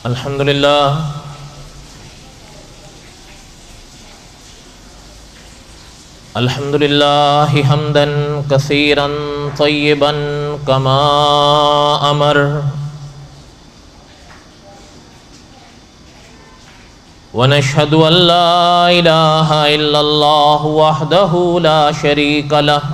الحمدللہ الحمدللہ حمدا کثیرا طیبا کما امر ونشهد ان لا الہ الا اللہ وحدہ لا شریک لہ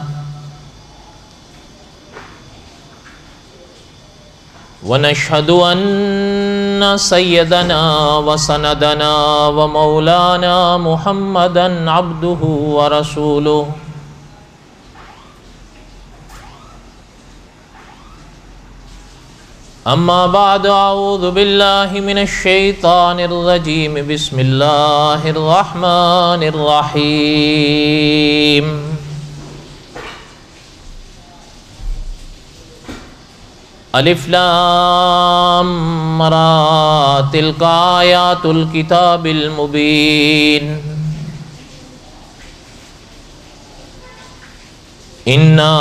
ونشهد ان سیدنا وسندنا ومولانا محمدا عبدہ ورسولہ اما بعد اعوذ باللہ من الشیطان الرجیم بسم اللہ الرحمن الرحیم الف لام را تلک آیات الکتاب المبین انا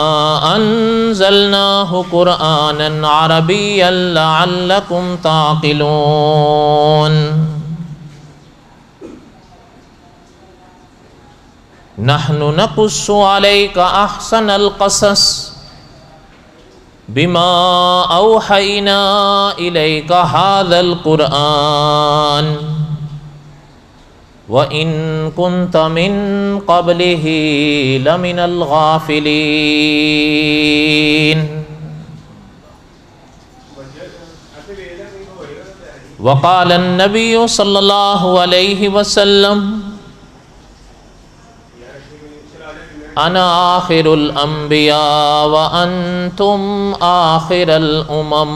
انزلناہ قرآنا عربیا لعلکم تعقلون نحن نقص علیک احسن القصص بما اوحینا الیک ھذا القرآن وَإِن كُنْتَ مِن قَبْلِهِ لَمِنَ الْغَافِلِينَ وقال النبي صلى الله عليه وسلم أنا آخر الأنبياء وأنتم آخر الأمم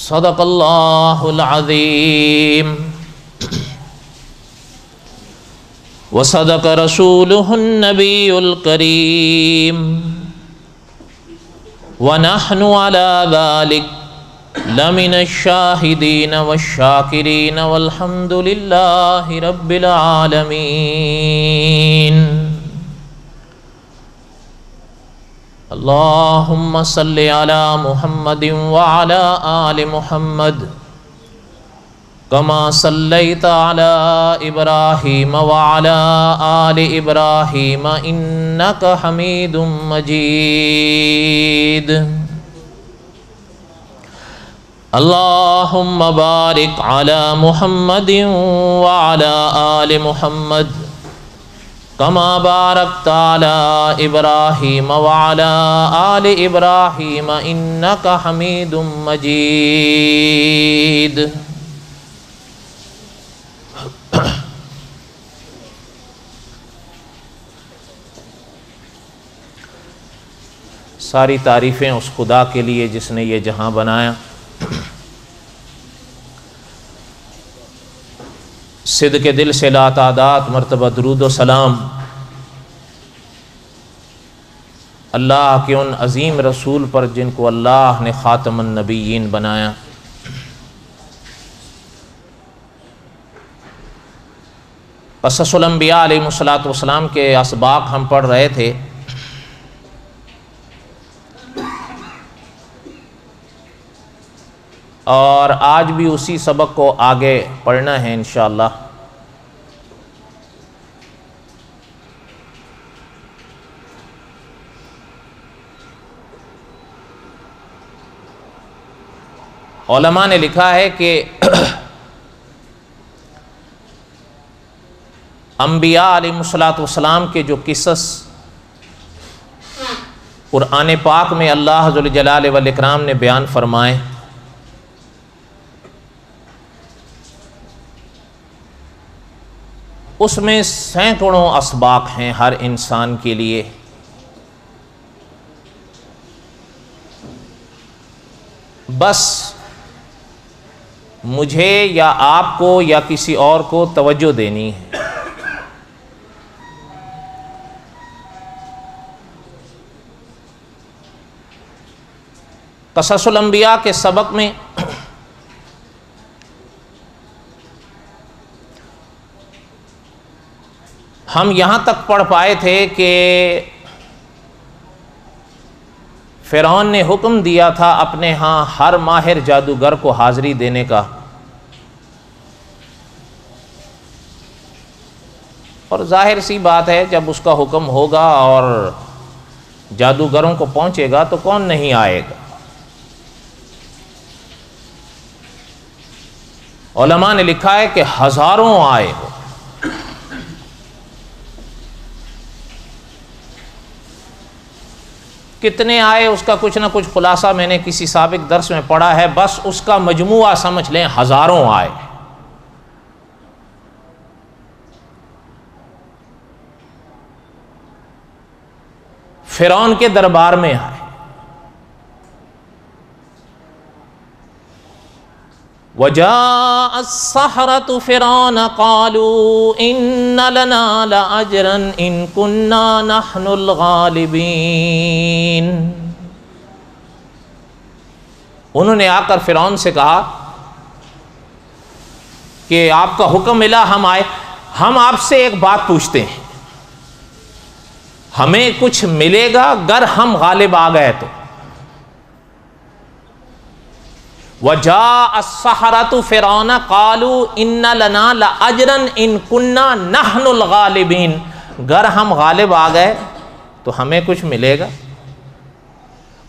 صدق اللہ العظیم وصدق رسولہ النبی الکریم ونحن على ذلك لمن الشاہدین والشاکرین والحمد للہ رب العالمین اللہم صلی علی محمد وعلی آل محمد کما صلیت علی ابراہیم وعلی آل ابراہیم انک حمید مجید اللہم بارک علی محمد وعلی آل محمد کما بارکت علی ابراہیم وعلی آل ابراہیم انک حمید مجید ساری تعریفیں اس خدا کے لیے جس نے یہ جہاں بنایا، صدق دل سے لا تعداد مرتبہ درود و سلام اللہ کے ان عظیم رسول پر جن کو اللہ نے خاتم النبیین بنایا۔ قصص الانبیاء علیہ السلام کے اسباق ہم پڑھ رہے تھے۔ اور آج بھی اسی سبق کو آگے پڑھنا ہے انشاءاللہ۔ علماء نے لکھا ہے کہ انبیاء علیہ السلام کے جو قصص قرآن پاک میں اللہ ذو الجلال والاکرام نے بیان فرمائے، اس میں سینکڑوں اسباق ہیں ہر انسان کے لیے۔ بس مجھے یا آپ کو یا کسی اور کو توجہ دینی ہے۔ قصص الانبیاء کے سبق میں ہم یہاں تک پڑھ پائے تھے کہ فرعون نے حکم دیا تھا اپنے ہاں ہر ماہر جادوگر کو حاضری دینے کا، اور ظاہر سی بات ہے جب اس کا حکم ہوگا اور جادوگروں کو پہنچے گا تو کون نہیں آئے گا۔ علماء نے لکھا ہے کہ ہزاروں آئے ہو۔ کتنے آئے اس کا کچھ نہ کچھ خلاصہ میں نے کسی سابق درس میں پڑھا ہے، بس اس کا مجموعہ سمجھ لیں ہزاروں آئے۔ فرعون کے دربار میں آئے۔ وَجَاءَ السَّحَرَةُ فِرْعَوْنَ قَالُوا إِنَّ لَنَا لَأَجْرًا إِن كُنَّا نَحْنُ الْغَالِبِينَ۔ انہوں نے آ کر فرعون سے کہا کہ آپ کا حکم ملا، ہم آئے، ہم آپ سے ایک بات پوچھتے ہیں، ہمیں کچھ ملے گا اگر ہم غالب آ گئے تو؟ وَجَاءَ السَّحَرَةُ فِرْعَوْنَ قَالُوا إِنَّ لَنَا لَأَجْرًا إِن كُنَّا نَحْنُ الْغَالِبِينَ، اگر ہم غالب آ گئے تو ہمیں کچھ ملے گا۔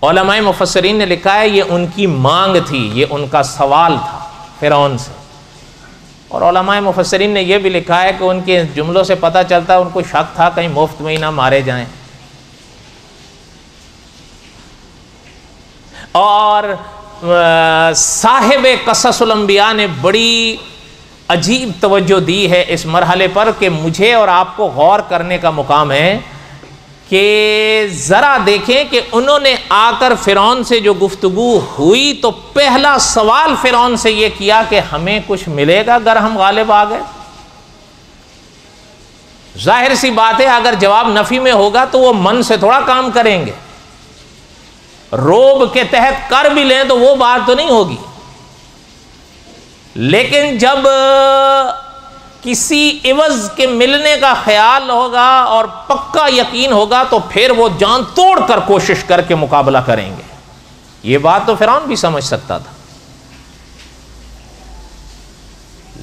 علماء مفسرین نے لکھا ہے یہ ان کی مانگ تھی، یہ ان کا سوال تھا فرعون سے، اور علماء مفسرین نے یہ بھی لکھا ہے کہ ان کے جملوں سے پتہ چلتا ہے ان کو شک تھا کہیں مفت میں ہی نہ مارے جائیں۔ اور صاحب قصص الانبیاء نے بڑی عجیب توجہ دی ہے اس مرحلے پر کہ مجھے اور آپ کو غور کرنے کا مقام ہے کہ ذرا دیکھیں کہ انہوں نے آ کر فرعون سے جو گفتگو ہوئی تو پہلا سوال فرعون سے یہ کیا کہ ہمیں کچھ ملے گا اگر ہم غالب آ گئے۔ ظاہر سی بات ہے اگر جواب نفی میں ہوگا تو وہ من سے تھوڑا کام کریں گے، روب کے تحت کر بھی لیں تو وہ بات تو نہیں ہوگی، لیکن جب کسی عوض کے ملنے کا خیال ہوگا اور پکا یقین ہوگا تو پھر وہ جان توڑ کر کوشش کر کے مقابلہ کریں گے۔ یہ بات تو فرعون بھی سمجھ سکتا تھا،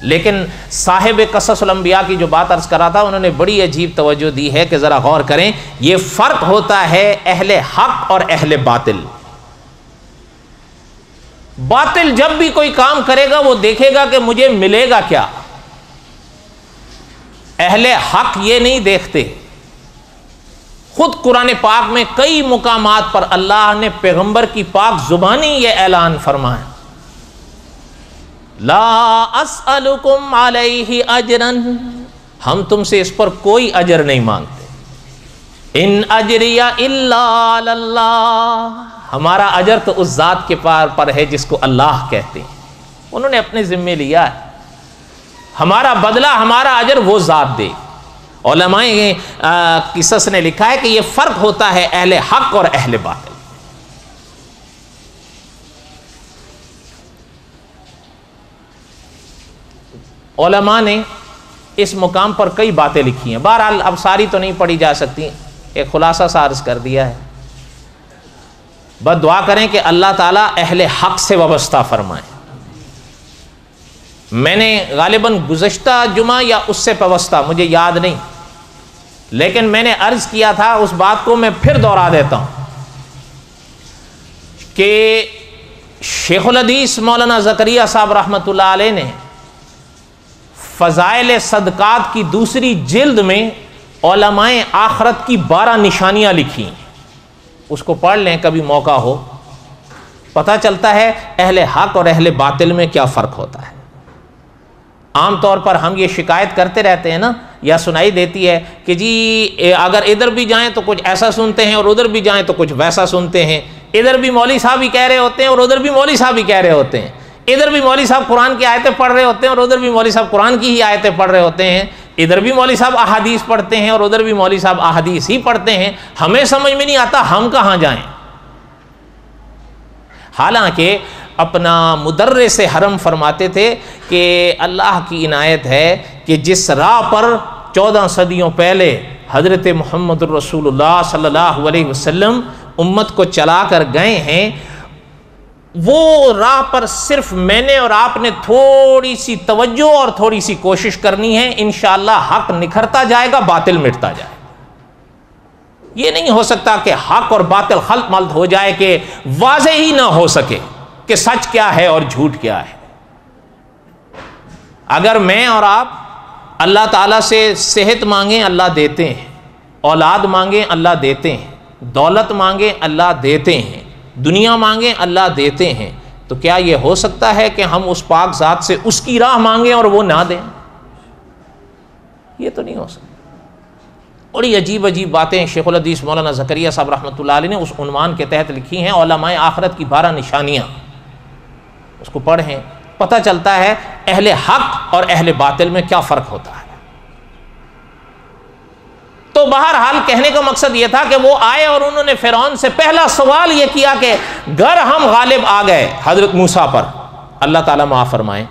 لیکن صاحب قصص الانبیاء کی جو بات عرض کرا تھا انہوں نے بڑی عجیب توجہ دی ہے کہ ذرا غور کریں، یہ فرق ہوتا ہے اہل حق اور اہل باطل۔ باطل جب بھی کوئی کام کرے گا وہ دیکھے گا کہ مجھے ملے گا کیا، اہل حق یہ نہیں دیکھتے۔ خود قرآن پاک میں کئی مقامات پر اللہ نے پیغمبر کی پاک زبانی یہ اعلان فرمایا، لا اسألکم علیہ اجرا، ہم تم سے اس پر کوئی اجر نہیں مانگتے، ان اجری الا علی اللہ، ہمارا اجر تو اس ذات کے پر ہے جس کو اللہ کہتے ہیں، انہوں نے اپنے ذمے لیا ہے، ہمارا بدلہ ہمارا اجر وہ ذات دے۔ علماء قصص نے لکھا ہے کہ یہ فرق ہوتا ہے اہل حق اور اہل باطل۔ علماء نے اس مقام پر کئی باتیں لکھی ہیں، بہرحال اب ساری تو نہیں پڑھی جا سکتی، ایک خلاصہ سا عرض کر دیا ہے۔ بس دعا کریں کہ اللہ تعالیٰ اہل حق سے وابستہ فرمائے۔ میں نے غالباً گزشتہ جمعہ یا اس سے پیوستہ مجھے یاد نہیں، لیکن میں نے عرض کیا تھا اس بات کو میں پھر دوہرا دیتا ہوں کہ شیخ الحدیث مولانا زکریا صاحب رحمۃ اللہ علیہ نے فضائل صدقات کی دوسری جلد میں علماء آخرت کی 12 نشانیاں لکھی، اس کو پڑھ لیں کبھی موقع ہو، پتہ چلتا ہے اہل حق اور اہل باطل میں کیا فرق ہوتا ہے۔ عام طور پر ہم یہ شکایت کرتے رہتے ہیں نا، یا سنائی دیتی ہے کہ جی اگر ادھر بھی جائیں تو کچھ ایسا سنتے ہیں اور ادھر بھی جائیں تو کچھ ویسا سنتے ہیں، ادھر بھی مولوی صاحب ہی کہہ رہے ہوتے ہیں اور ادھر بھی مولوی صاحب ہی کہہ رہے ہوتے ہیں، ادھر بھی مولوی صاحب قرآن کی آیتیں پڑھ رہے ہوتے ہیں اور ادھر بھی مولوی صاحب قرآن کی ہی آیتیں پڑھ رہے ہوتے ہیں، ادھر بھی مولوی صاحب احادیث پڑھتے ہیں اور ادھر بھی مولوی صاحب احادیث ہی پڑھتے ہیں، ہمیں سمجھ میں نہیں آتا ہم کہاں جائیں۔ حالانکہ اپنا مدرس حرم فرماتے تھے کہ اللہ کی عنایت ہے کہ جس راہ پر 14 صدیوں پہلے حضرت محمد الرسول اللہ صلی اللہ علیہ وسلم امت کو چلا کر گئے ہیں، وہ راہ پر صرف میں نے اور آپ نے تھوڑی سی توجہ اور تھوڑی سی کوشش کرنی ہے، انشاءاللہ حق نکھرتا جائے گا، باطل مٹتا جائے گا۔ یہ نہیں ہو سکتا کہ حق اور باطل خلط ملط ہو جائے کہ واضح ہی نہ ہو سکے کہ سچ کیا ہے اور جھوٹ کیا ہے۔ اگر میں اور آپ اللہ تعالیٰ سے صحت مانگیں اللہ دیتے ہیں، اولاد مانگیں اللہ دیتے ہیں، دولت مانگیں اللہ دیتے ہیں، دنیا مانگیں اللہ دیتے ہیں، تو کیا یہ ہو سکتا ہے کہ ہم اس پاک ذات سے اس کی راہ مانگیں اور وہ نہ دیں؟ یہ تو نہیں ہو سکتا۔ بڑی عجیب عجیب باتیں شیخ الحدیث مولانا زکریا صاحب رحمۃ اللہ علیہ نے اس عنوان کے تحت لکھی ہیں، علماء آخرت کی 12 نشانیاں۔ اس کو پڑھیں، پتہ چلتا ہے اہل حق اور اہل باطل میں کیا فرق ہوتا ہے۔ تو بہرحال کہنے کا مقصد یہ تھا کہ وہ آئے اور انہوں نے فرعون سے پہلا سوال یہ کیا کہ گر ہم غالب آ گئے حضرت موسیٰ پر، اللہ تعالیٰ معاف فرمائے،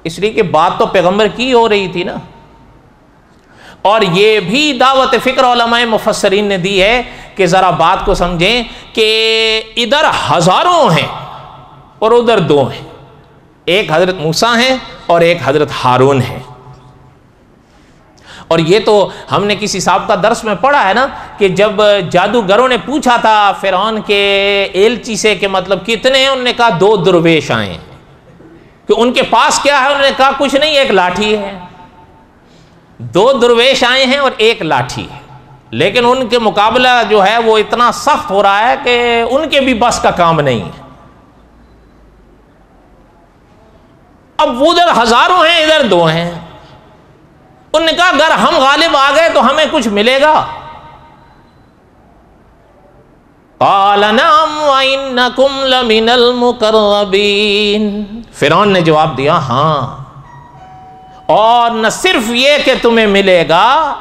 اس لیے کہ بات تو پیغمبر کی ہو رہی تھی نا۔ اور یہ بھی دعوت فکر علماء مفسرین نے دی ہے کہ ذرا بات کو سمجھیں کہ ادھر ہزاروں ہیں اور ادھر 2 ہیں، ایک حضرت موسیٰ ہیں اور ایک حضرت ہارون ہیں۔ اور یہ تو ہم نے کسی صاحب کا درس میں پڑھا ہے نا کہ جب جادوگروں نے پوچھا تھا فرعون کے ایلچی سے کہ مطلب کتنے ہیں، انہوں نے کہا 2 درویش آئے ہیں، کہ ان کے پاس کیا ہے، انہوں نے کہا کچھ نہیں، ایک لاٹھی ہے۔ 2 درویش آئے ہیں اور ایک لاٹھی ہے، لیکن ان کے مقابلہ جو ہے وہ اتنا سخت ہو رہا ہے کہ ان کے بھی بس کا کام نہیں ہے۔ اب ادھر ہزاروں ہیں ادھر 2 ہیں، انہوں نے کہا اگر ہم غالب آ گئے تو ہمیں کچھ ملے گا؟ قال نعم وانکم لمن المقربین، فرعون نے جواب دیا ہاں، اور نہ صرف یہ کہ تمہیں ملے گا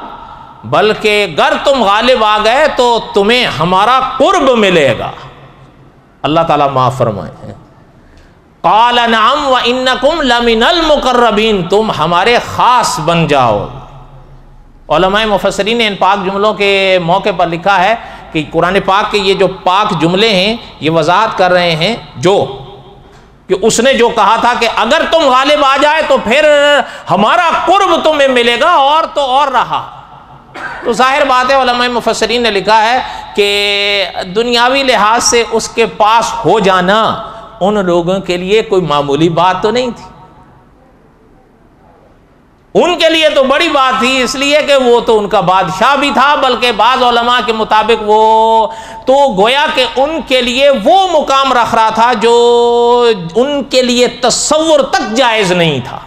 بلکہ اگر تم غالب آ گئے تو تمہیں ہمارا قرب ملے گا۔ اللہ تعالیٰ معاف فرمائے۔ قال نعم وانکم لمن المقربین، تم ہمارے خاص بن جاؤ۔ علماء مفسرین نے ان پاک جملوں کے موقع پر لکھا ہے کہ قرآن پاک کے یہ جو پاک جملے ہیں یہ وضاحت کر رہے ہیں کہ اس نے جو کہا تھا کہ اگر تم غالب آ جائے تو پھر ہمارا قرب تمہیں ملے گا، اور تو اور رہا۔ تو ظاہر بات ہے علماء مفسرین نے لکھا ہے کہ دنیاوی لحاظ سے اس کے پاس ہو جانا ان لوگوں کے لیے کوئی معمولی بات تو نہیں تھی، ان کے لیے تو بڑی بات تھی، اس لیے کہ وہ تو ان کا بادشاہ بھی تھا، بلکہ بعض علماء کے مطابق وہ تو گویا کہ ان کے لیے وہ مقام رکھ رہا تھا جو ان کے لیے تصور تک جائز نہیں تھا۔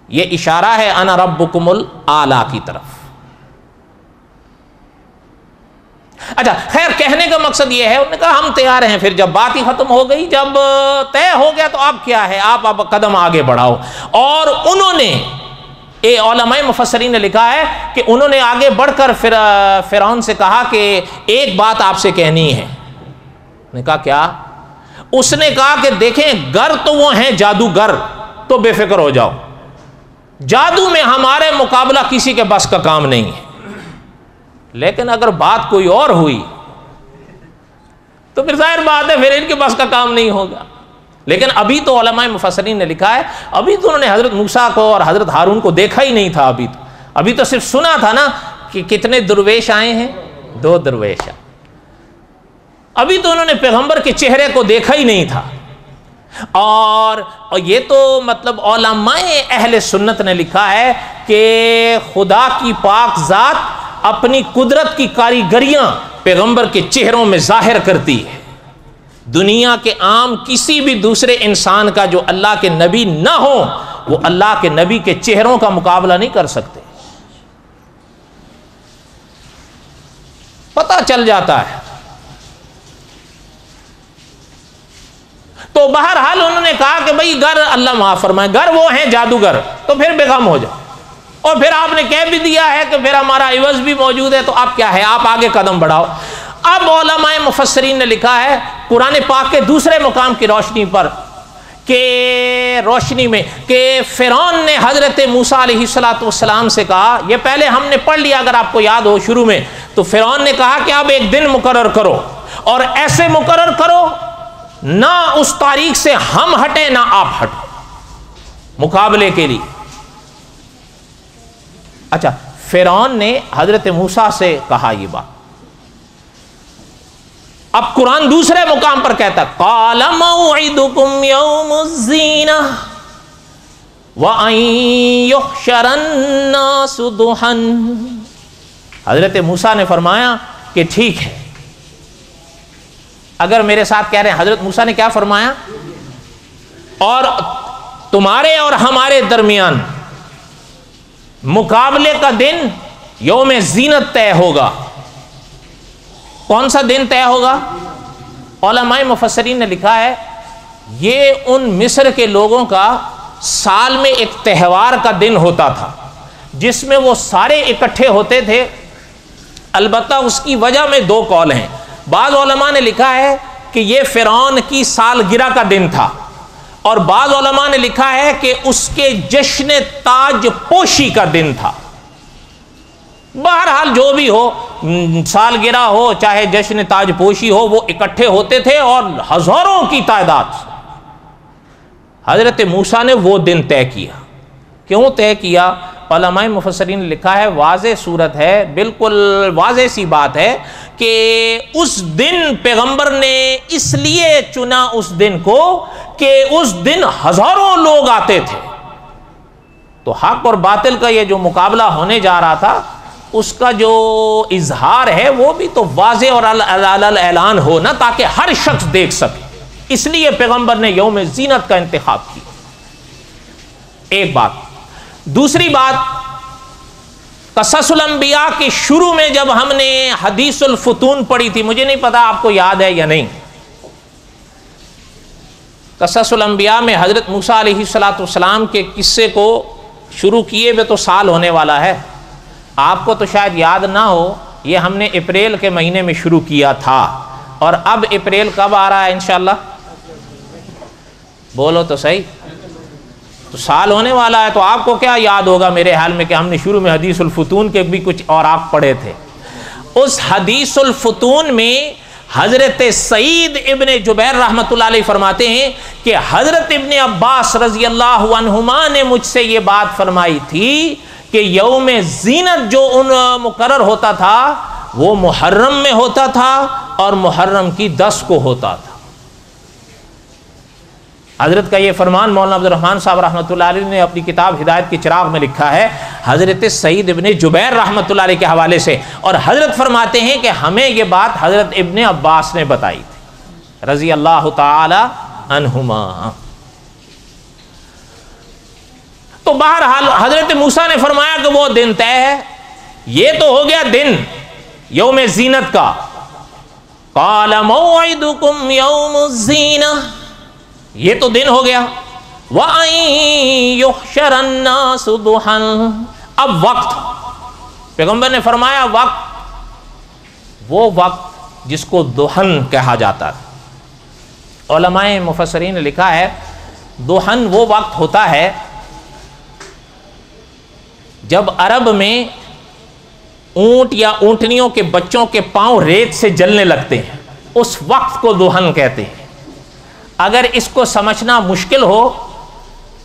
یہ اشارہ ہے انا ربکم الاعلی کی طرف۔ اچھا خیر، کہنے کا مقصد یہ ہے، انہوں نے کہا ہم تیار ہیں۔ پھر جب بات ہی ختم ہو گئی، جب طے ہو گیا تو اب کیا ہے، آپ اب قدم آگے بڑھاؤ۔ اور انہوں نے علماء مفسرین نے لکھا ہے کہ انہوں نے آگے بڑھ کر فرعون سے کہا کہ ایک بات آپ سے کہنی ہے۔ نے کہا کیا؟ اس نے کہا کہ دیکھیں گر تو وہ ہیں جادوگر، تو بے فکر ہو جاؤ، جادو میں ہمارے مقابلہ کسی کے بس کا کام نہیں ہے، لیکن اگر بات کوئی اور ہوئی تو پھر ظاہر بات ہے پھر ان کے بس کا کام نہیں ہوگا۔ لیکن ابھی تو علماء مفسرین نے لکھا ہے ابھی تو انہوں نے حضرت موسیٰ کو اور حضرت ہارون کو دیکھا ہی نہیں تھا، ابھی تو صرف سنا تھا نا کہ کتنے درویش آئے ہیں، 2 درویش، ابھی تو انہوں نے پیغمبر کے چہرے کو دیکھا ہی نہیں تھا۔ اور یہ تو مطلب علماء اہل سنت نے لکھا ہے کہ خدا کی پاک ذات اپنی قدرت کی کاریگریاں پیغمبر کے چہروں میں ظاہر کرتی ہے۔ دنیا کے عام کسی بھی دوسرے انسان کا جو اللہ کے نبی نہ ہو وہ اللہ کے نبی کے چہروں کا مقابلہ نہیں کر سکتے، پتہ چل جاتا ہے۔ تو بہرحال انہوں نے کہا کہ بھئی گر اللہ معاف فرمائے، گر وہ ہیں جادوگر تو پھر بے غم ہو جاؤ، اور پھر آپ نے کہہ بھی دیا ہے کہ پھر ہمارا عوض بھی موجود ہے، تو اب کیا ہے، آپ آگے قدم بڑھاؤ۔ اب علماء مفسرین نے لکھا ہے قرآن پاک کے دوسرے مقام کی روشنی پر کہ فرعون نے حضرت موسیٰ علیہ السلام سے کہا، یہ پہلے ہم نے پڑھ لیا اگر آپ کو یاد ہو شروع میں، تو فرعون نے کہا کہ اب ایک دن مقرر کرو اور ایسے مقرر کرو نہ اس تاریخ سے ہم ہٹیں نہ آپ ہٹو مقابلے کے لیے. اچھا فرعون نے حضرت موسیٰ سے کہا یہ بات. اب قرآن دوسرے مقام پر کہتا ہے قال موعدکم یوم الزینہ وَأَن يُحْشَرَ النَّاسُ ضُحًى. حضرت موسیٰ نے فرمایا کہ ٹھیک ہے. اگر میرے ساتھ کہہ رہے ہیں حضرت موسیٰ نے کیا فرمایا؟ اور تمہارے اور ہمارے درمیان مقابلے کا دن یوم زینت طے ہوگا. کون سا دن طے ہوگا؟ علماء مفسرین نے لکھا ہے یہ ان مصر کے لوگوں کا سال میں ایک تہوار کا دن ہوتا تھا جس میں وہ سارے اکٹھے ہوتے تھے. البتہ اس کی وجہ میں دو قول ہیں. بعض علماء نے لکھا ہے کہ یہ فرعون کی سالگرہ کا دن تھا اور بعض علماء نے لکھا ہے کہ اس کے جشن تاج پوشی کا دن تھا. بہرحال جو بھی ہو سالگرہ ہو چاہے جشن تاج پوشی ہو وہ اکٹھے ہوتے تھے اور ہزاروں کی تعداد. حضرت موسیٰ نے وہ دن طے کیا. کیوں طے کیا؟ علماء مفسرین نے لکھا ہے واضح صورت ہے بالکل واضح سی بات ہے کہ اس دن پیغمبر نے اس لیے چنا اس دن کو کہ اس دن ہزاروں لوگ آتے تھے. تو حق اور باطل کا یہ جو مقابلہ ہونے جا رہا تھا اس کا جو اظہار ہے وہ بھی تو واضح اور اعلان ہو نا تاکہ ہر شخص دیکھ سکے. اس لیے پیغمبر نے یوم زینت کا انتخاب کیا. ایک بات. دوسری بات قصص الانبیاء کے شروع میں جب ہم نے حدیث الفتون پڑھی تھی مجھے نہیں پتا آپ کو یاد ہے یا نہیں. قصص الانبیاء میں حضرت موسیٰ علیہ السلام کے قصے کو شروع کیے ہوئے تو سال ہونے والا ہے. آپ کو تو شاید یاد نہ ہو یہ ہم نے اپریل کے مہینے میں شروع کیا تھا اور اب اپریل کب آ رہا ہے انشاءاللہ؟ بولو تو صحیح. تو سال ہونے والا ہے تو آپ کو کیا یاد ہوگا میرے حال میں کہ ہم نے شروع میں حدیث الفتون کے بھی کچھ اور آپ پڑھے تھے. اس حدیث الفتون میں حضرت سعید ابن جبیر رحمۃ اللہ علیہ فرماتے ہیں کہ حضرت ابن عباس رضی اللہ عنہما نے مجھ سے یہ بات فرمائی تھی کہ یوم زینت جو ان مقرر ہوتا تھا وہ محرم میں ہوتا تھا اور محرم کی 10 کو ہوتا تھا. حضرت کا یہ فرمان مولانا عبد الرحمن صاحب رحمۃ اللہ علیہ نے اپنی کتاب ہدایت کی چراغ میں لکھا ہے حضرت سعید ابن جبیر رحمۃ اللہ علیہ کے حوالے سے. اور حضرت فرماتے ہیں کہ ہمیں یہ بات حضرت ابن عباس نے بتائی تھی رضی اللہ تعالی عنہما. تو بہرحال حضرت موسیٰ نے فرمایا کہ وہ دن طے ہے. یہ تو ہو گیا دن یوم زینت کا. قال موعدکم یوم الزینہ یہ تو دن ہو گیا. وَأَن يُحْشَرَ النَّاسُ ضُحًى اب وقت پیغمبر نے فرمایا وقت وہ وقت جس کو دہن کہا جاتا ہے. علماء مفسرین نے لکھا ہے دہن وہ وقت ہوتا ہے جب عرب میں اونٹ یا اونٹنیوں کے بچوں کے پاؤں ریت سے جلنے لگتے ہیں اس وقت کو دہن کہتے ہیں. اگر اس کو سمجھنا مشکل ہو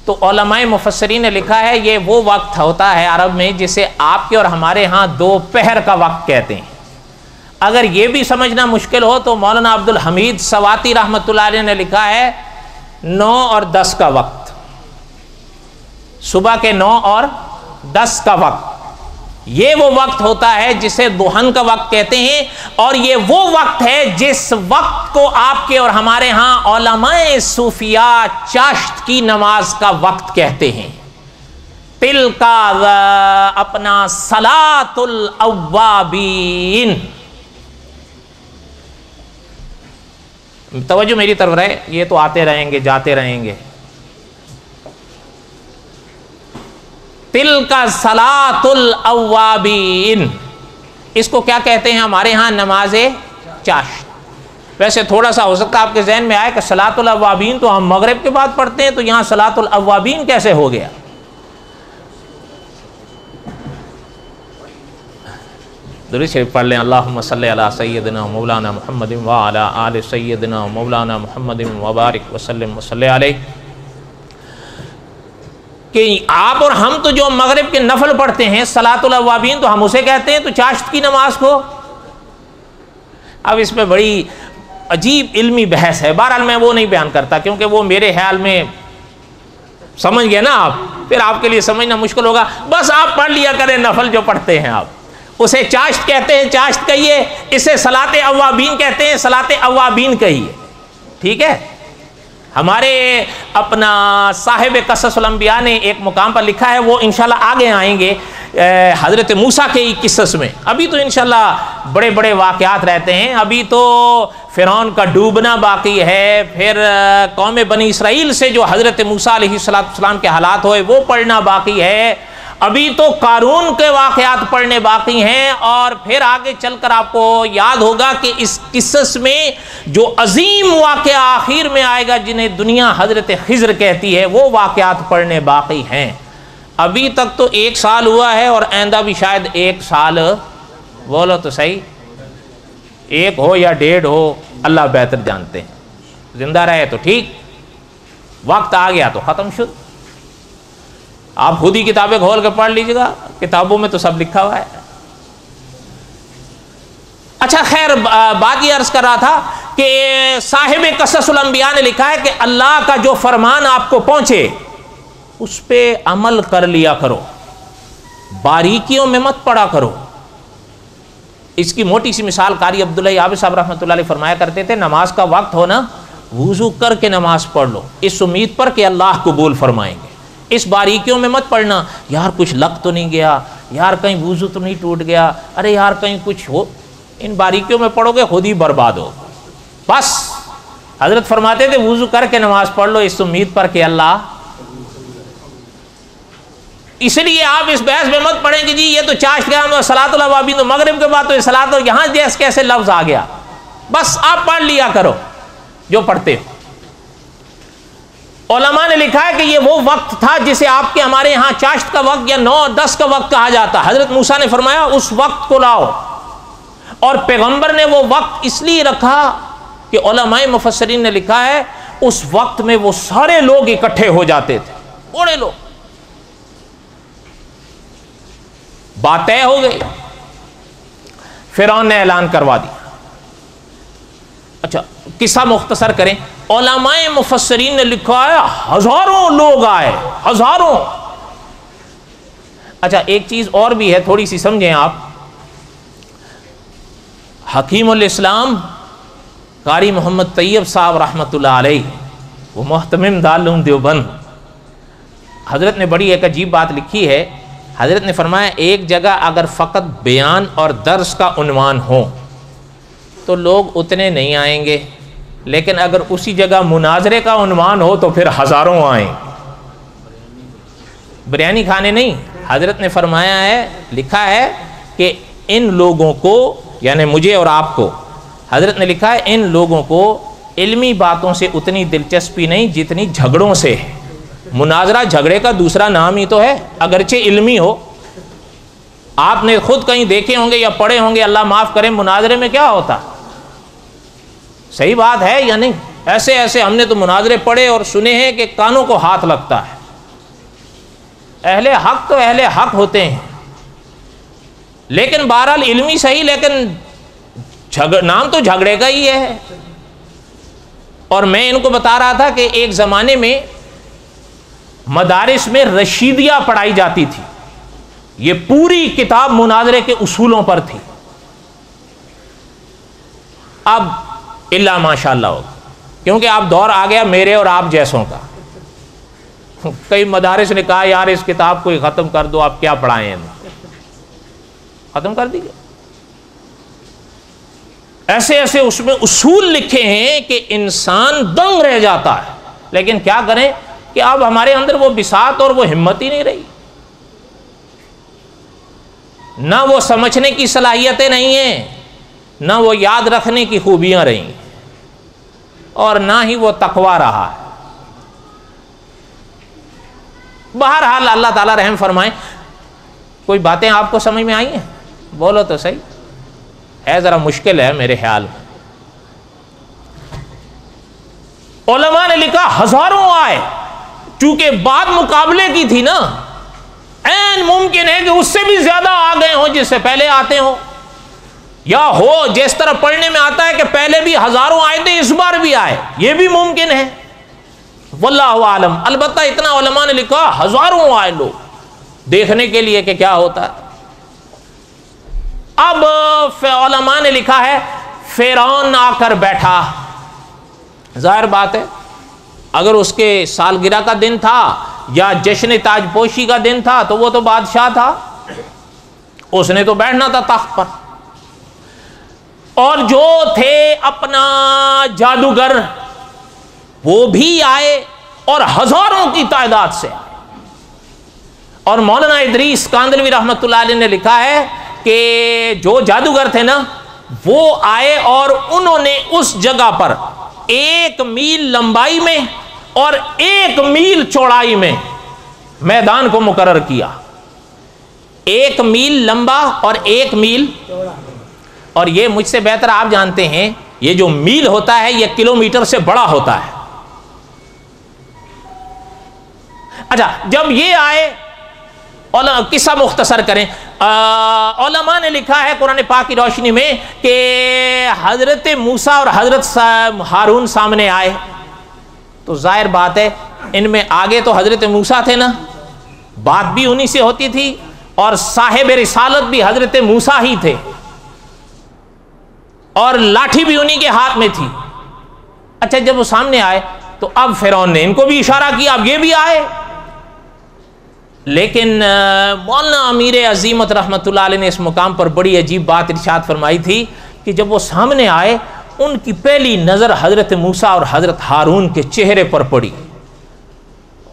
تو علماء مفسرین نے لکھا ہے یہ وہ وقت ہوتا ہے عرب میں جسے آپ کے اور ہمارے ہاں دوپہر کا وقت کہتے ہیں. اگر یہ بھی سمجھنا مشکل ہو تو مولانا عبد الحمید سواتی رحمۃ اللہ علیہ نے لکھا ہے 9 اور 10 کا وقت. صبح کے 9 اور 10 کا وقت یہ وہ وقت ہوتا ہے جسے دہن کا وقت کہتے ہیں. اور یہ وہ وقت ہے جس وقت کو آپ کے اور ہمارے ہاں علماء صوفیاء چاشت کی نماز کا وقت کہتے ہیں. تل کا اپنا صلاۃ الاوابین. توجہ میری طرف رہے یہ تو آتے رہیں گے جاتے رہیں گے. تل کا صلاۃ الاوابین اس کو کیا کہتے ہیں ہمارے ہاں نماز چاشت. ویسے تھوڑا سا ہو سکتا ہے آپ کے ذہن میں آئے کہ صلاۃ الاوابین تو ہم مغرب کے بعد پڑھتے ہیں تو یہاں صلاۃ الاوابین کیسے ہو گیا؟ درود شریف پڑھ لیں۔ اللہم صلی علی سیدنا مولانا محمد و علی آل سیدنا مولانا محمد وبارک وسلم وصلی علیہ۔ کہ آپ اور ہم تو جو مغرب کے نفل پڑھتے ہیں صلاۃ الاوابین، تو ہم اسے کہتے ہیں تو چاشت کی نماز کو۔ اب اس میں بڑی عجیب علمی بحث ہے، بہرحال میں وہ نہیں بیان کرتا کیونکہ وہ میرے خیال میں سمجھ گئے نا آپ، پھر آپ کے لیے سمجھنا مشکل ہوگا۔ بس آپ پڑھ لیا کریں نفل جو پڑھتے ہیں آپ، اسے چاشت کہتے ہیں چاشت کہیے، اسے صلاۃ اوابین کہتے ہیں صلاۃ اوابین کہیے، ٹھیک ہے۔ ہمارے اپنا صاحب قصص الانبیاء نے ایک مقام پر لکھا ہے، وہ انشاءاللہ آگے آئیں گے حضرت موسیٰ کے قصص میں۔ ابھی تو انشاءاللہ بڑے بڑے واقعات رہتے ہیں، ابھی تو فرعون کا ڈوبنا باقی ہے، پھر قوم بنی اسرائیل سے جو حضرت موسیٰ علیہ السلام کے حالات ہوئے وہ پڑھنا باقی ہے، ابھی تو قارون کے واقعات پڑھنے باقی ہیں، اور پھر آگے چل کر آپ کو یاد ہوگا کہ اس قصص میں جو عظیم واقعہ آخر میں آئے گا جنہیں دنیا حضرت خضر کہتی ہے، وہ واقعات پڑھنے باقی ہیں۔ ابھی تک تو 1 سال ہوا ہے اور آئندہ بھی شاید 1 سال، بولو تو صحیح، 1 ہو یا 1.5 ہو، اللہ بہتر جانتے ہیں، زندہ رہے تو ٹھیک، وقت آ گیا تو ختم شد۔ آپ خود ہی کتابیں کھول کے پڑھ لیجیے گا، کتابوں میں تو سب لکھا ہوا ہے۔ اچھا خیر، بات یہ عرض کر رہا تھا کہ صاحب قصص الانبیاء نے لکھا ہے کہ اللہ کا جو فرمان آپ کو پہنچے اس پہ عمل کر لیا کرو، باریکیوں میں مت پڑا کرو۔ اس کی موٹی سی مثال قاری عبداللہ یابی صاحب رحمۃ اللہ علیہ فرمایا کرتے تھے، نماز کا وقت ہو نا، وضو کر کے نماز پڑھ لو، اس امید پر کہ اللہ قبول فرمائیں گے۔ اس باریکیوں میں مت پڑھنا، یار کچھ لگ تو نہیں گیا، یار کہیں وضو تو نہیں ٹوٹ گیا، ارے یار کہیں کچھ ہو، ان باریکیوں میں پڑھو گے خود ہی برباد ہو۔ بس حضرت فرماتے تھے وضو کر کے نماز پڑھ لو اس امید پر کہ اللہ، اس لیے آپ اس بحث میں مت پڑھیں کہ جی یہ تو چاشت گیا، صلاۃ الاوابین تو مغرب کے بعد تو صلاۃ، یہاں جیسے کیسے لفظ آ گیا، بس آپ پڑھ لیا کرو جو پڑھتے ہو۔ علماء نے لکھا ہے کہ یہ وہ وقت تھا جسے آپ کے ہمارے ہاں چاشت کا وقت یا 9-10 کا وقت کہا جاتا۔ حضرت موسیٰ نے فرمایا اس وقت کو لاؤ، اور پیغمبر نے وہ وقت اس لیے رکھا کہ علماء مفسرین نے لکھا ہے اس وقت میں وہ سارے لوگ اکٹھے ہو جاتے تھے، بڑے لوگ، بات طے ہو گئی، فرعون نے اعلان کروا دیا۔ اچھا قصہ مختصر کریں، علماء مفسرین نے لکھا ہے ہزاروں لوگ آئے، ہزاروں۔ اچھا ایک چیز اور بھی ہے، تھوڑی سی سمجھیں آپ، حکیم الاسلام قاری محمد طیب صاحب رحمۃ اللہ علیہ، وہ محتمم دارالعلوم دیوبند، حضرت نے بڑی ایک عجیب بات لکھی ہے۔ حضرت نے فرمایا ایک جگہ اگر فقط بیان اور درس کا عنوان ہو تو لوگ اتنے نہیں آئیں گے، لیکن اگر اسی جگہ مناظرے کا عنوان ہو تو پھر ہزاروں آئیں۔ بریانی کھانے نہیں، حضرت نے فرمایا ہے، لکھا ہے کہ ان لوگوں کو، یعنی مجھے اور آپ کو، حضرت نے لکھا ہے ان لوگوں کو علمی باتوں سے اتنی دلچسپی نہیں جتنی جھگڑوں سے ہے۔ مناظرہ جھگڑے کا دوسرا نام ہی تو ہے، اگرچہ علمی ہو۔ آپ نے خود کہیں دیکھے ہوں گے یا پڑھے ہوں گے، اللہ معاف کرے، مناظرے میں کیا ہوتا، صحیح بات ہے یا نہیں؟ ایسے ایسے ہم نے تو مناظرے پڑھے اور سنے ہیں کہ کانوں کو ہاتھ لگتا ہے۔ اہل حق تو اہل حق ہوتے ہیں، لیکن بہرحال علمی صحیح، لیکن نام تو جھگڑے کا ہی ہے۔ اور میں ان کو بتا رہا تھا کہ ایک زمانے میں مدارس میں رشیدیہ پڑھائی جاتی تھی، یہ پوری کتاب مناظرے کے اصولوں پر تھی۔ اب اللہ ماشاء اللہ ہوگا، کیونکہ اب دور آ گیا میرے اور آپ جیسوں کا۔ کئی مدارس نے کہا یار اس کتاب کو ہی ختم کر دو، آپ کیا پڑھائیں ہیں، ختم کر دیجیے۔ ایسے ایسے اس میں اصول لکھے ہیں کہ انسان دنگ رہ جاتا ہے، لیکن کیا کریں کہ اب ہمارے اندر وہ بساط اور وہ ہمت ہی نہیں رہی، نہ وہ سمجھنے کی صلاحیتیں نہیں ہیں، نہ وہ یاد رکھنے کی خوبیاں رہیں، اور نہ ہی وہ تقویٰ رہا ہے۔ بہرحال اللہ تعالیٰ رحم فرمائیں۔ کوئی باتیں آپ کو سمجھ میں آئی ہیں؟ بولو تو صحیح۔ ہے ذرا مشکل ہے میرے خیال میں. علماء نے لکھا ہزاروں آئے، چونکہ بات مقابلے کی تھی نا، این ممکن ہے کہ اس سے بھی زیادہ آ گئے ہوں جس سے پہلے آتے ہوں، یا ہو جس طرح پڑھنے میں آتا ہے کہ پہلے بھی ہزاروں آئے تھے اس بار بھی آئے، یہ بھی ممکن ہے، واللہ عالم. البتہ اتنا علماء نے لکھا ہزاروں آئے لوگ دیکھنے کے لیے کہ کیا ہوتا ہے. اب علماء نے لکھا ہے فرعون آ کر بیٹھا. ظاہر بات ہے اگر اس کے سالگرہ کا دن تھا یا جشن تاج پوشی کا دن تھا تو وہ تو بادشاہ تھا، اس نے تو بیٹھنا تھا تخت پر. اور جو تھے اپنا جادوگر وہ بھی آئے اور ہزاروں کی تعداد سے. اور مولانا ادریس کاندلوی رحمۃ اللہ علیہ نے لکھا ہے کہ جو جادوگر تھے نا وہ آئے اور انہوں نے اس جگہ پر 1 میل لمبائی میں اور 1 میل چوڑائی میں میدان کو مقرر کیا. 1 میل لمبا اور 1 میل، اور یہ مجھ سے بہتر آپ جانتے ہیں یہ جو میل ہوتا ہے یہ کلومیٹر سے بڑا ہوتا ہے. اچھا جب یہ آئے، قصہ مختصر کریں، علماء نے لکھا ہے قرآن پاک کی روشنی میں کہ حضرت موسیٰ اور حضرت ہارون سامنے آئے. تو ظاہر بات ہے ان میں آگے تو حضرت موسیٰ تھے نا، بات بھی انہی سے ہوتی تھی، اور صاحب رسالت بھی حضرت موسیٰ ہی تھے، اور لاٹھی بھی انہی کے ہاتھ میں تھی. اچھا جب وہ سامنے آئے تو اب فرعون نے ان کو بھی اشارہ کیا اب یہ بھی آئے. لیکن مولانا امیر عظیمت رحمۃ اللہ علیہ نے اس مقام پر بڑی عجیب بات ارشاد فرمائی تھی کہ جب وہ سامنے آئے ان کی پہلی نظر حضرت موسیٰ اور حضرت ہارون کے چہرے پر پڑی.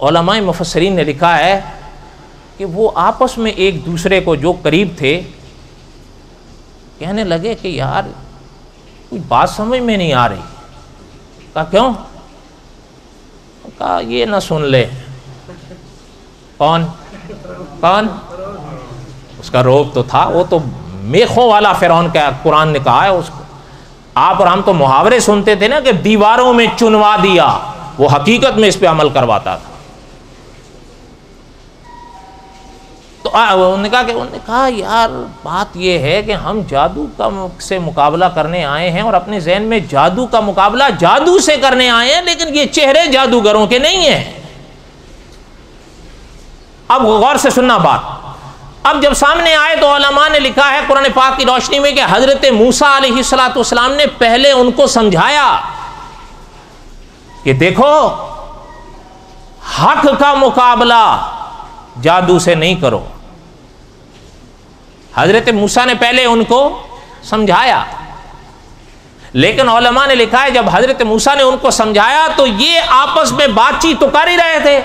علماء مفسرین نے لکھا ہے کہ وہ آپس میں ایک دوسرے کو جو قریب تھے کہنے لگے کہ یار کوئی بات سمجھ میں نہیں آ رہی. کہا کیوں؟ کہا یہ نہ سن لے. کون؟ اس کا روب تو تھا، وہ تو میخوں والا فرعون کا قرآن نے کہا ہے اس کو. آپ اور ہم تو محاورے سنتے تھے نا کہ دیواروں میں چنوا دیا، وہ حقیقت میں اس پہ عمل کرواتا تھا. تو انہوں نے کہا یار بات یہ ہے کہ ہم جادو سے مقابلہ کرنے آئے ہیں اور اپنے ذہن میں جادو کا مقابلہ جادو سے کرنے آئے ہیں، لیکن یہ چہرے جادوگروں کے نہیں ہیں. اب غور سے سننا بات. اب جب سامنے آئے تو علماء نے لکھا ہے قرآن پاک کی روشنی میں کہ حضرت موسیٰ علیہ السلام نے پہلے ان کو سمجھایا کہ دیکھو حق کا مقابلہ جادو سے نہیں کرو. حضرت موسیٰ نے پہلے ان کو سمجھایا، لیکن علماء نے لکھا ہے جب حضرت موسیٰ نے ان کو سمجھایا تو یہ آپس میں بات چیت تو کر ہی رہے تھے،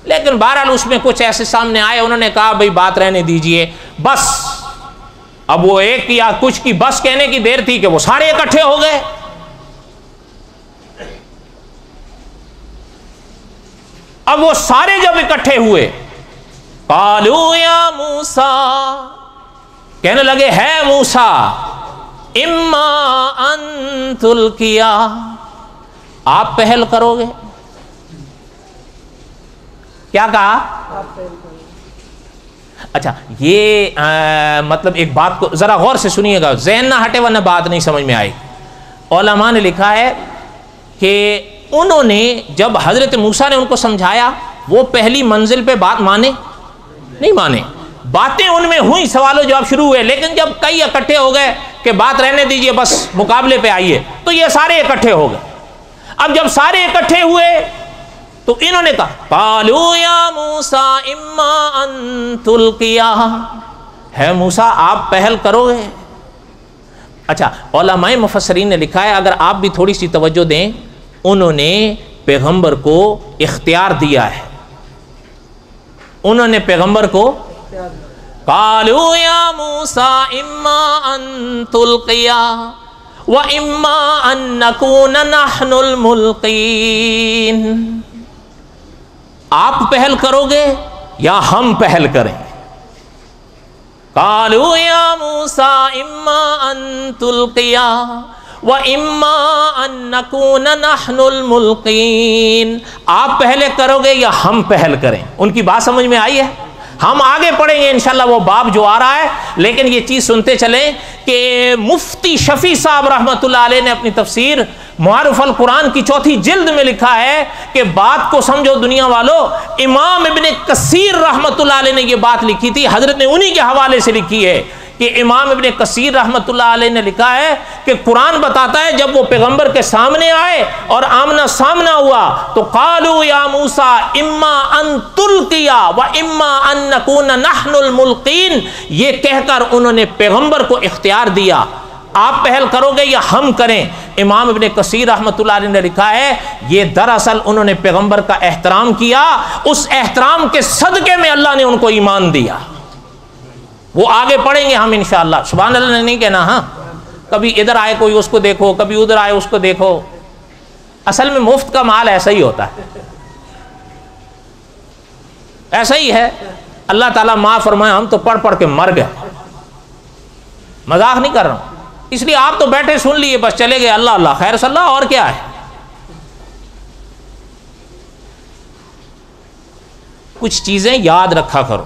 لیکن بہرحال اس میں کچھ ایسے سامنے آئے انہوں نے کہا بھئی بات رہنے دیجئے بس. اب وہ ایک یا کچھ کی بس کہنے کی دیر تھی کہ وہ سارے اکٹھے ہو گئے. اب وہ سارے جب اکٹھے ہوئے قالوا یا موسیٰ، کہنے لگے ہے موسیٰ اما ان تلقیا، آپ پہل کرو گے. کیا کہا؟ اچھا یہ مطلب ایک بات کو ذرا غور سے سنیے گا، ذہن نہ ہٹے ورنہ بات نہیں سمجھ میں آئی. علماء نے لکھا ہے کہ انہوں نے جب حضرت موسیٰ نے ان کو سمجھایا وہ پہلی منزل پہ بات مانے نہیں مانے، باتیں ان میں ہوئی، سوال و جواب شروع ہوئے، لیکن جب کئی اکٹھے ہو گئے کہ بات رہنے دیجئے بس مقابلے پہ آئیے تو یہ سارے اکٹھے ہو گئے. اب جب سارے اکٹھے ہوئے تو انہوں نے کہا قالوا یا موسیٰ اما ان تلقیا، ہے موسیٰ آپ پہل کرو گے. اچھا علماء مفسرین نے لکھا ہے اگر آپ بھی تھوڑی سی توجہ دیں، انہوں نے پیغمبر کو اختیار دیا ہے. انہوں نے پیغمبر کو قالوا یا موسیٰ اما ان تلقیا واما ان نکون نحن الملقین، آپ پہل کرو گے یا ہم پہل کریں. قالوا یا موسیٰ اما ان تلقیا وَإِمَّا أَن نَّكُونَ نَحْنُ الْمُلْقِينَ، آپ پہلے کرو گے یا ہم پہل کریں؟ ان کی بات سمجھ میں آئی ہے؟ ہم آگے پڑھیں گے انشاءاللہ وہ باب جو آ رہا ہے، لیکن یہ چیز سنتے چلیں کہ مفتی شفیع صاحب رحمۃ اللہ علیہ نے اپنی تفسیر معارف القرآن کی 4 جلد میں لکھا ہے کہ بات کو سمجھو دنیا والو، امام ابن کثیر رحمۃ اللہ علیہ نے یہ بات لکھی تھی، حضرت نے انہی کے حوالے سے لکھی ہے کہ امام ابن کثیر رحمۃ اللہ علیہ نے لکھا ہے کہ قرآن بتاتا ہے جب وہ پیغمبر کے سامنے آئے اور آمنا سامنا ہوا تو قالوا یا موسیٰ اما ان تلقیا و اما ان نکون نحن الملقین، یہ کہہ کر انہوں نے پیغمبر کو اختیار دیا، آپ پہل کرو گے یا ہم کریں؟ امام ابن کثیر رحمۃ اللہ علیہ نے لکھا ہے یہ دراصل انہوں نے پیغمبر کا احترام کیا، اس احترام کے صدقے میں اللہ نے ان کو ایمان دیا۔ وہ آگے پڑھیں گے ہم انشاءاللہ، سبحان اللہ نے نہیں کہنا، ہاں کبھی ادھر آئے کوئی اس کو دیکھو، کبھی ادھر آئے اس کو دیکھو، اصل میں مفت کا مال ایسا ہی ہوتا ہے، ایسا ہی ہے۔ اللہ تعالیٰ معاف فرمائے، ہم تو پڑھ پڑھ کے مر گئے، مذاق نہیں کر رہا ہوں، اس لیے آپ تو بیٹھے سن لیے بس چلے گئے، اللہ اللہ خیر صلی اللہ، اور کیا ہے؟ کچھ چیزیں یاد رکھا کرو،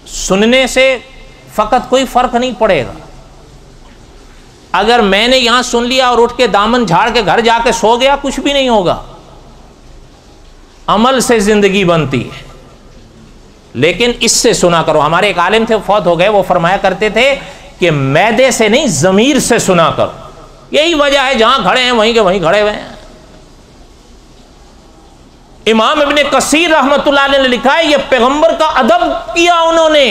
سننے سے فقط کوئی فرق نہیں پڑے گا۔ اگر میں نے یہاں سن لیا اور اٹھ کے دامن جھاڑ کے گھر جا کے سو گیا، کچھ بھی نہیں ہوگا۔ عمل سے زندگی بنتی ہے، لیکن اس سے سنا کرو۔ ہمارے ایک عالم تھے، فوت ہو گئے، وہ فرمایا کرتے تھے کہ معدے سے نہیں ضمیر سے سنا کرو، یہی وجہ ہے جہاں کھڑے ہیں وہیں کے وہیں کھڑے ہوئے ہیں۔ امام ابن کثیر رحمۃ اللہ علیہ نے لکھا ہے یہ پیغمبر کا ادب کیا انہوں نے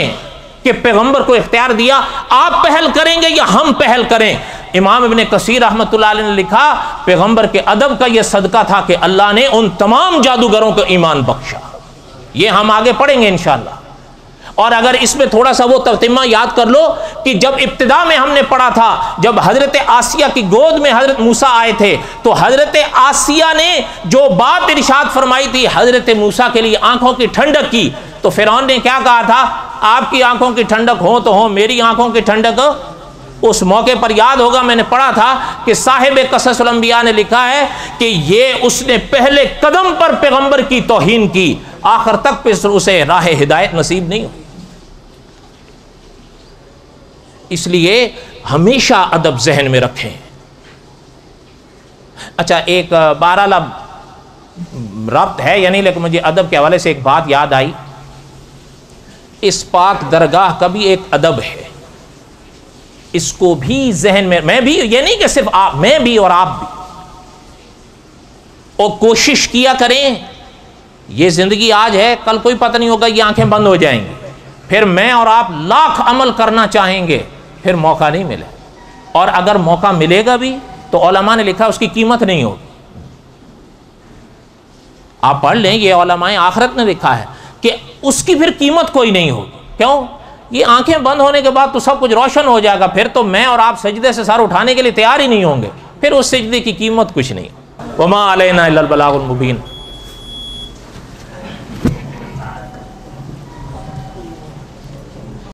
کہ پیغمبر کو اختیار دیا، آپ پہل کریں گے یا ہم پہل کریں؟ امام ابن کثیر رحمۃ اللہ علیہ نے لکھا پیغمبر کے ادب کا یہ صدقہ تھا کہ اللہ نے ان تمام جادوگروں کو ایمان بخشا۔ یہ ہم آگے پڑھیں گے انشاءاللہ۔ اور اگر اس میں تھوڑا سا وہ ترجمہ یاد کر لو کہ جب ابتدا میں ہم نے پڑھا تھا، جب حضرت آسیہ کی گود میں حضرت موسیٰ آئے تھے تو حضرت آسیہ نے جو بات ارشاد فرمائی تھی حضرت موسیٰ کے لیے آنکھوں کی ٹھنڈک کی، تو فرعون نے کیا کہا تھا؟ آپ کی آنکھوں کی ٹھنڈک ہو تو ہو، میری آنکھوں کی ٹھنڈک۔ اس موقع پر یاد ہوگا میں نے پڑھا تھا کہ صاحب قصص الانبیاء نے لکھا ہے کہ یہ اس نے پہلے قدم پر پیغمبر کی توہین کی، آخر تک پھر اسے راہ ہدایت نصیب نہیں ہوئی۔ اس لیے ہمیشہ ادب ذہن میں رکھیں۔ اچھا، ایک بہرحال ربط ہے یعنی، لیکن مجھے ادب کے حوالے سے ایک بات یاد آئی۔ اس پاک درگاہ کا بھی ایک ادب ہے، اس کو بھی ذہن میں بھی، یہ نہیں کہ صرف آپ، میں بھی اور آپ بھی، اور کوشش کیا کریں۔ یہ زندگی آج ہے، کل کوئی پتہ نہیں ہوگا، یہ آنکھیں بند ہو جائیں گی، پھر میں اور آپ لاکھ عمل کرنا چاہیں گے، پھر موقع نہیں ملے، اور اگر موقع ملے گا بھی تو علماء نے لکھا اس کی قیمت نہیں ہوگی۔ آپ پڑھ لیں، یہ علماء آخرت نے لکھا ہے کہ اس کی پھر قیمت کوئی نہیں ہوگی۔ کیوں؟ یہ آنکھیں بند ہونے کے بعد تو سب کچھ روشن ہو جائے گا، پھر تو میں اور آپ سجدے سے سر اٹھانے کے لیے تیار ہی نہیں ہوں گے، پھر اس سجدے کی قیمت کچھ نہیں۔ وما علینا الا البلاغ المبین۔